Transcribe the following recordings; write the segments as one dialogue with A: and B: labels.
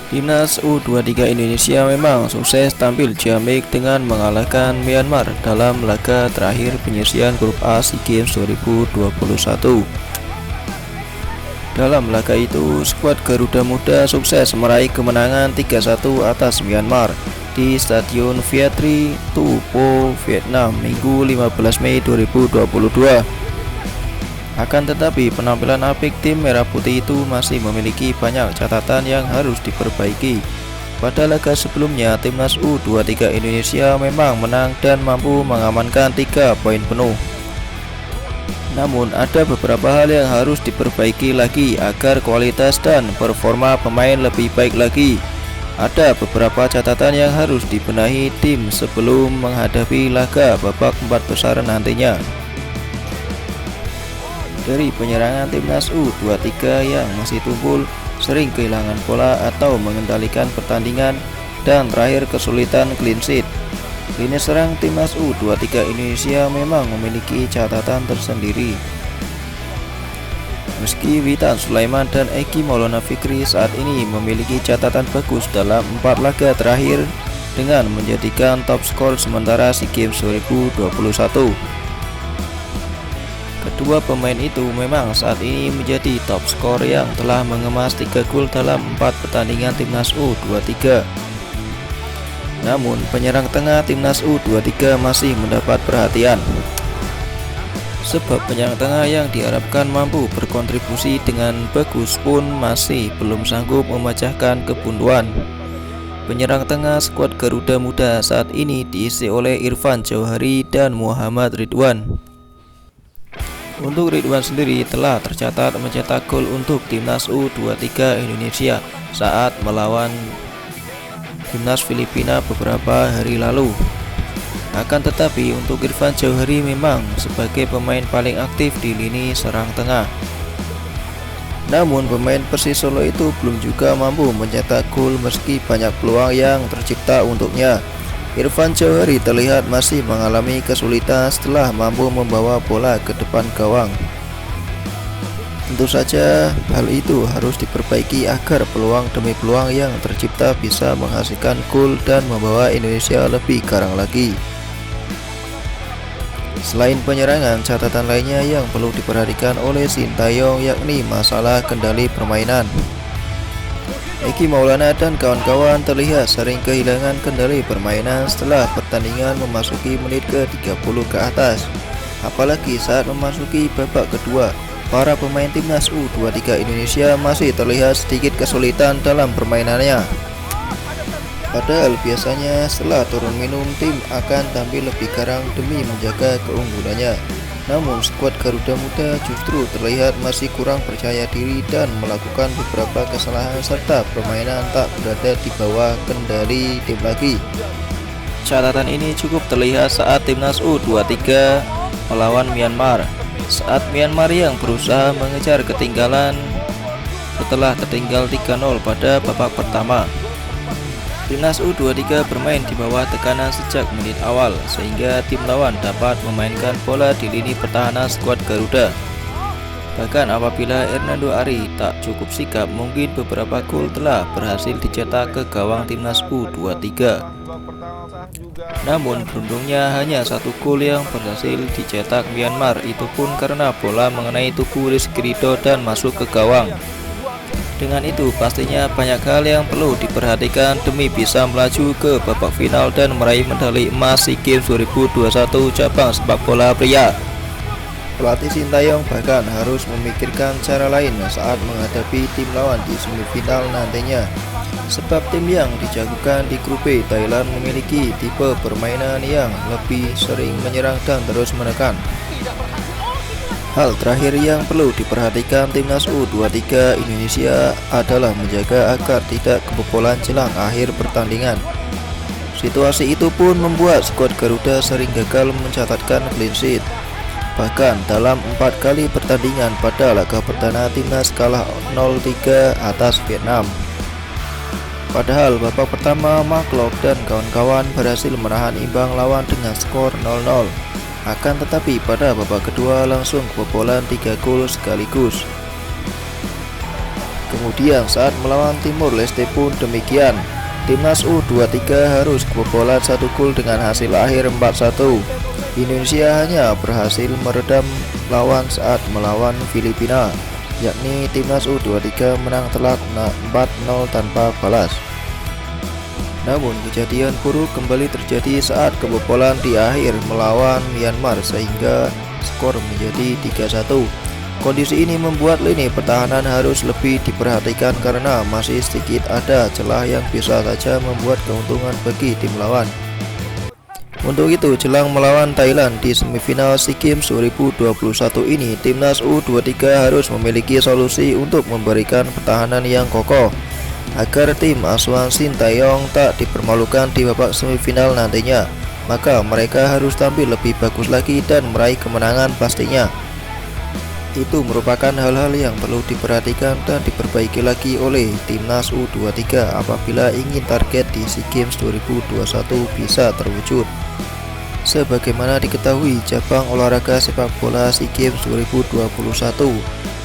A: Timnas U23 Indonesia memang sukses tampil ciamik dengan mengalahkan Myanmar dalam laga terakhir penyisihan grup A SEA Games 2021. Dalam laga itu, skuad Garuda Muda sukses meraih kemenangan 3-1 atas Myanmar di Stadion Viet Tri, Tu Po, Vietnam, Minggu 15 Mei 2022. Akan tetapi, penampilan apik tim Merah Putih itu masih memiliki banyak catatan yang harus diperbaiki. Pada laga sebelumnya, Timnas U23 Indonesia memang menang dan mampu mengamankan 3 poin penuh. Namun, ada beberapa hal yang harus diperbaiki lagi agar kualitas dan performa pemain lebih baik lagi. Ada beberapa catatan yang harus dibenahi tim sebelum menghadapi laga babak 4 besar nantinya. Dari penyerangan Timnas U23 yang masih tumpul, sering kehilangan bola atau mengendalikan pertandingan, dan terakhir kesulitan clean sheet. Lini serang Timnas U23 Indonesia memang memiliki catatan tersendiri. Meski Witan Sulaiman dan Eki Maulana Fikri saat ini memiliki catatan bagus dalam 4 laga terakhir dengan menjadikan top skor sementara SEA Games 2021. Kedua pemain itu memang saat ini menjadi top skor yang telah mengemas 3 gol dalam 4 pertandingan Timnas U23. Namun penyerang tengah Timnas U23 masih mendapat perhatian. Sebab penyerang tengah yang diharapkan mampu berkontribusi dengan bagus pun masih belum sanggup memecahkan kebuntuan. Penyerang tengah skuad Garuda Muda saat ini diisi oleh Irfan Jauhari dan Muhammad Ridwan. Untuk Ridwan sendiri telah tercatat mencetak gol untuk Timnas U23 Indonesia saat melawan Timnas Filipina beberapa hari lalu. Akan tetapi untuk Irfan Jauhari memang sebagai pemain paling aktif di lini serang tengah. Namun pemain Persis Solo itu belum juga mampu mencetak gol meski banyak peluang yang tercipta untuknya. Irfan Jauhari terlihat masih mengalami kesulitan setelah mampu membawa bola ke depan gawang. Tentu saja hal itu harus diperbaiki agar peluang demi peluang yang tercipta bisa menghasilkan gol dan membawa Indonesia lebih garang lagi. Selain penyerangan, catatan lainnya yang perlu diperhatikan oleh Sintayong yakni masalah kendali permainan. Eki Maulana dan kawan-kawan terlihat sering kehilangan kendali permainan setelah pertandingan memasuki menit ke-30 ke atas. Apalagi saat memasuki babak kedua, para pemain Timnas U23 Indonesia masih terlihat sedikit kesulitan dalam permainannya. Padahal biasanya setelah turun minum, tim akan tampil lebih garang demi menjaga keunggulannya. Namun skuad Garuda Muda justru terlihat masih kurang percaya diri dan melakukan beberapa kesalahan serta permainan tak berada di bawah kendali tim lagi. Catatan ini cukup terlihat saat Timnas U23 melawan Myanmar. Saat Myanmar yang berusaha mengejar ketinggalan setelah tertinggal 3-0 pada babak pertama. Timnas U23 bermain di bawah tekanan sejak menit awal sehingga tim lawan dapat memainkan bola di lini pertahanan skuad Garuda. Bahkan apabila Hernando Ari tak cukup sikap, mungkin beberapa gol telah berhasil dicetak ke gawang Timnas U23. Namun beruntungnya hanya 1 gol yang berhasil dicetak Myanmar, itu pun karena bola mengenai tubuh Rizky Ridho dan masuk ke gawang. Dengan itu pastinya banyak hal yang perlu diperhatikan demi bisa melaju ke babak final dan meraih medali emas SEA Games 2021 cabang sepak bola pria. Pelatih Sintayong bahkan harus memikirkan cara lain saat menghadapi tim lawan di semifinal nantinya. Sebab tim yang dijagokan di grup B, Thailand, memiliki tipe permainan yang lebih sering menyerang dan terus menekan. Hal terakhir yang perlu diperhatikan Timnas U23 Indonesia adalah menjaga agar tidak kebobolan jelang akhir pertandingan. Situasi itu pun membuat skuad Garuda sering gagal mencatatkan clean sheet. Bahkan dalam 4 kali pertandingan pada laga perdana, Timnas kalah 0-3 atas Vietnam. Padahal babak pertama Mark Locke dan kawan-kawan berhasil menahan imbang lawan dengan skor 0-0. Akan tetapi pada babak kedua langsung kebobolan 3 gol sekaligus. Kemudian saat melawan Timor Leste pun demikian. Timnas U23 harus kebobolan 1 gol dengan hasil akhir 4-1. Indonesia hanya berhasil meredam lawan saat melawan Filipina, yakni Timnas U23 menang telak 4-0 tanpa balas. Namun kejadian buruk kembali terjadi saat kebobolan di akhir melawan Myanmar sehingga skor menjadi 3-1. Kondisi ini membuat lini pertahanan harus lebih diperhatikan karena masih sedikit ada celah yang bisa saja membuat keuntungan bagi tim lawan. Untuk itu, jelang melawan Thailand di semifinal SEA Games 2021 ini, Timnas U23 harus memiliki solusi untuk memberikan pertahanan yang kokoh agar tim asuhan Sintayong tak dipermalukan di babak semifinal nantinya. Maka mereka harus tampil lebih bagus lagi dan meraih kemenangan pastinya. Itu merupakan hal-hal yang perlu diperhatikan dan diperbaiki lagi oleh Timnas U23 apabila ingin target di SEA Games 2021 bisa terwujud. Sebagaimana diketahui, cabang olahraga sepak bola SEA Games 2021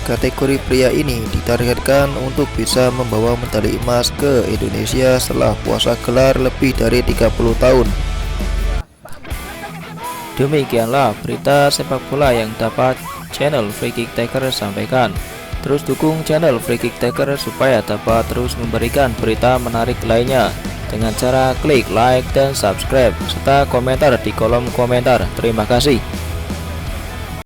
A: kategori pria ini ditargetkan untuk bisa membawa medali emas ke Indonesia setelah puasa gelar lebih dari 30 tahun.
B: Demikianlah berita sepak bola yang dapat channel Free Kick Taker sampaikan. Terus dukung channel Free Kick Taker supaya dapat terus memberikan berita menarik lainnya dengan cara klik like dan subscribe serta komentar di kolom komentar. Terima kasih.